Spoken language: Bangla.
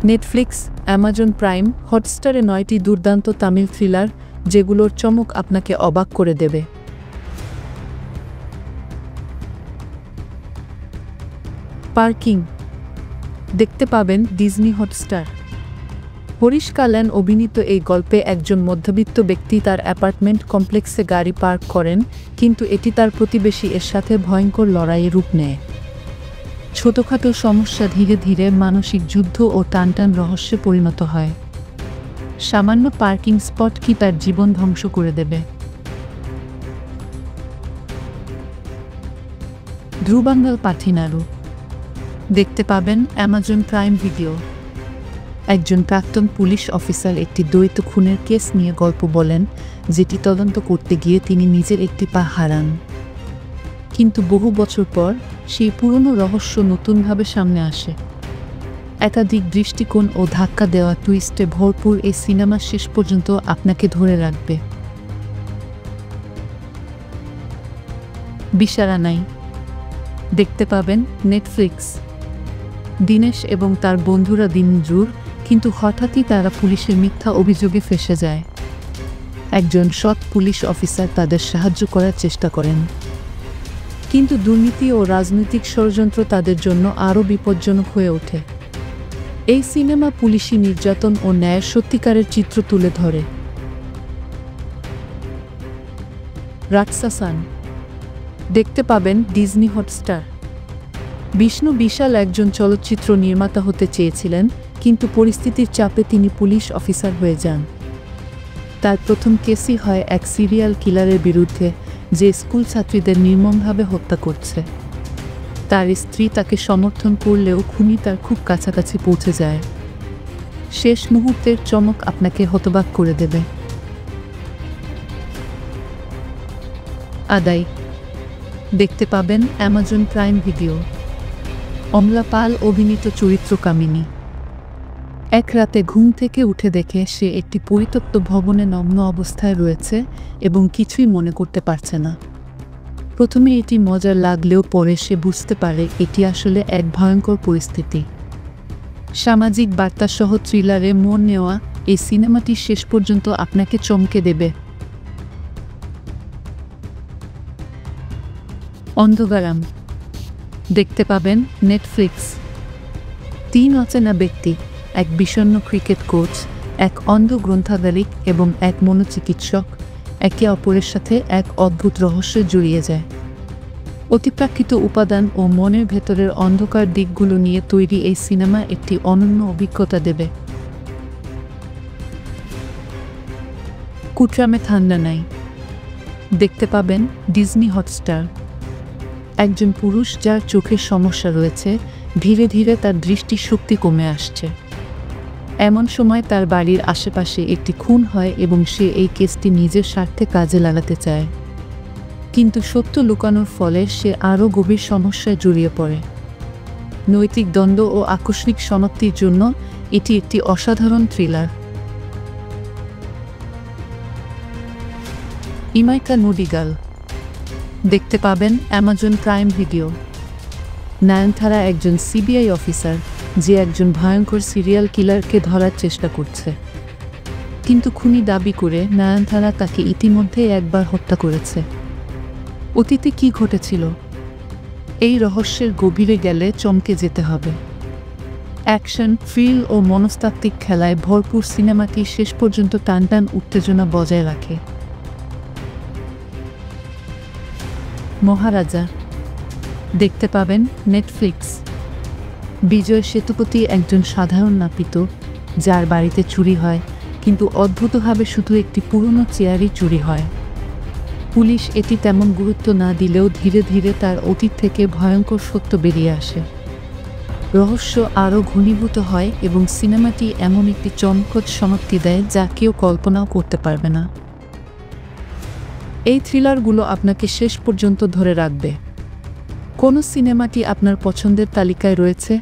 নেটফ্লিক্স, অ্যামাজন প্রাইম, হটস্টারে 9টি দুর্দান্ত তামিল থ্রিলার, যেগুলোর চমক আপনাকে অবাক করে দেবে। পার্কিং দেখতে পাবেন ডিজনি হটস্টার। হরিশ কাল্যাণ অভিনীত এই গল্পে একজন মধ্যবিত্ত ব্যক্তি তার অ্যাপার্টমেন্ট কমপ্লেক্সে গাড়ি পার্ক করেন, কিন্তু এটি তার প্রতিবেশী এর সাথে ভয়ঙ্কর লড়াইয়ে রূপ নেয়। ছোটখাটো সমস্যা ধীরে ধীরে মানসিক যুদ্ধ ও টানটান রহস্যে পরিণত হয়। সামান্য পার্কিং স্পট কি তার জীবন ধ্বংস করে দেবে? ধ্রুবাঙ্গাল পাঠিনাড়ু দেখতে পাবেন অ্যামাজন প্রাইম ভিডিও। একজন প্রাক্তন পুলিশ অফিসার একটি দ্বৈত খুনের কেস নিয়ে গল্প বলেন, যেটি তদন্ত করতে গিয়ে তিনি নিজের একটি পা হারান। কিন্তু বহু বছর পর সেই পুরনো রহস্য নতুনভাবে সামনে আসে। একাধিক দৃষ্টিকোণ ও ধাক্কা দেওয়া টুইস্টে ভরপুর এই সিনেমা শেষ পর্যন্ত আপনাকে ধরে রাখবে। বিশারানাই দেখতে পাবেন নেটফ্লিক্স। দীনেশ এবং তার বন্ধুরা দিনজুর, কিন্তু হঠাৎই তারা পুলিশের মিথ্যা অভিযোগে ফেঁসে যায়। একজন সৎ পুলিশ অফিসার তাদের সাহায্য করার চেষ্টা করেন, কিন্তু দুর্নীতি ও রাজনৈতিক ষড়যন্ত্র তাদের জন্য আরও বিপজ্জনক হয়ে ওঠে। এই সিনেমা পুলিশি নির্যাতন ও ন্যায়ের সত্যিকারের চিত্র তুলে ধরে। রাটসাসান দেখতে পাবেন ডিজনি হটস্টার। বিষ্ণু বিশাল একজন চলচ্চিত্র নির্মাতা হতে চেয়েছিলেন, কিন্তু পরিস্থিতির চাপে তিনি পুলিশ অফিসার হয়ে যান। তার প্রথম কেসই হয় এক সিরিয়াল কিলারের বিরুদ্ধে, যে স্কুল ছাত্রীদের নির্মমভাবে হত্যা করছে। তার স্ত্রী তাকে সমর্থন করলেও খুনি তার খুব কাছাকাছি পৌঁছে যায়। শেষ মুহূর্তের চমক আপনাকে হতবাক করে দেবে। আদাই দেখতে পাবেন অ্যামাজন প্রাইম ভিডিও। অমলা পাল অভিনীত চরিত্র কামিনী এক রাতে ঘুম থেকে উঠে দেখে সে একটি পরিত্যক্ত ভবনে নগ্ন অবস্থায় রয়েছে এবং কিছুই মনে করতে পারছে না। প্রথমে এটি মজার লাগলেও পরে সে বুঝতে পারে এটি আসলে এক ভয়ঙ্কর পরিস্থিতি। সামাজিক বার্তাসহ থ্রিলারে মন নেওয়া এই সিনেমাটি শেষ পর্যন্ত আপনাকে চমকে দেবে। অন্ধকারাম দেখতে পাবেন নেটফ্লিক্স। 3 অচেনা ব্যক্তি, এক বিষণ্ণ ক্রিকেট কোচ, এক অন্ধ গ্রন্থাগারিক এবং এক মনোচিকিৎসক, একে অপরের সাথে এক অদ্ভুত রহস্যে জড়িয়ে যায়। অতিপ্রাকৃত উপাদান ও মনের ভেতরের অন্ধকার দিকগুলো নিয়ে তৈরি এই সিনেমা একটি অনন্য অভিজ্ঞতা দেবে। কুট্রামে ঠান্ডা নাই দেখতে পাবেন ডিজনি হটস্টার। একজন পুরুষ যার চোখের সমস্যা রয়েছে, ধীরে ধীরে তার দৃষ্টিশক্তি কমে আসছে। এমন সময় তার বাড়ির আশেপাশে একটি খুন হয় এবং সে এই কেসটি নিজের স্বার্থে কাজে লাগাতে চায়। কিন্তু সত্য লুকানোর ফলে সে আরও গভীর সমস্যায় জড়িয়ে পড়ে। নৈতিক দ্বন্দ্ব ও আকস্মিক সমাপ্তির জন্য এটি একটি অসাধারণ থ্রিলার। ইমাইকা নুডিগাল দেখতে পাবেন অ্যামাজন প্রাইম ভিডিও। নয়নতারা একজন সিবিআই অফিসার, যে একজন ভয়ঙ্কর সিরিয়াল কিলারকে ধরার চেষ্টা করছে, কিন্তু খুনি দাবি করে নয়নতারা তাকে ইতিমধ্যেই একবার হত্যা করেছে। অতীতে কি ঘটেছিল? এই রহস্যের গভীরে গেলে চমকে যেতে হবে। অ্যাকশন, থ্রিল ও মনস্তাত্ত্বিক খেলায় ভরপুর সিনেমাটি শেষ পর্যন্ত টানটান উত্তেজনা বজায় রাখে। মহারাজা দেখতে পাবেন নেটফ্লিক্স। বিজয় সেতুপতি একজন সাধারণ নাপিত, যার বাড়িতে চুরি হয়, কিন্তু অদ্ভুতভাবে শুধু একটি পুরনো চেয়ারই চুরি হয়। পুলিশ এটি তেমন গুরুত্ব না দিলেও ধীরে ধীরে তার অতীত থেকে ভয়ঙ্কর সত্য বেরিয়ে আসে। রহস্য আরও ঘনীভূত হয় এবং সিনেমাটি এমন একটি চমকপ্রদ সমাপ্তি দেয় যা কেউ কল্পনাও করতে পারবে না। এই থ্রিলারগুলো আপনাকে শেষ পর্যন্ত ধরে রাখবে। কোন সিনেমাটি আপনার পছন্দের তালিকায় রয়েছে?